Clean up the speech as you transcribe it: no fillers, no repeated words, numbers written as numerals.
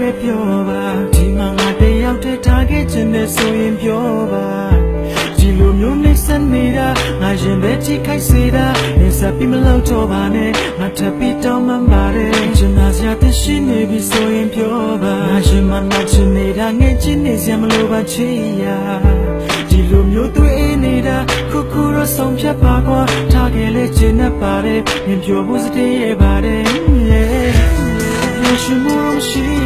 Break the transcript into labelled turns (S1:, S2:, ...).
S1: ပဲပြောပါဒီမှာငါတယောက်တည်းထားခဲ့ခြင်းနဲ့ဆိုရင်ပြောပါဒီလိုမျိုးနေစနေတာငါရင်ပဲကြည့်ခိုက်စေတာနေစားပြီးမလို့တော့ပါနဲ့ငါထပ်ပြီးတောင်းမှန်ပါတယ်ကျွန်တော်စရာတရှိနေပြီဆိုရင်ပြောပါငါရင်မနာချင်နေတာငဲ့ချင်နေစရာမလိုပါချစ်ရဒီလိုမျိုးတွေ့နေတာခုတော့ဆုံးဖြတ်ပါကွာထားခဲ့လေချင်တတ်ပါတယ်မြင်ပြောဖို့စတဲ့ရပါတယ်ရှင်မို့ရှိ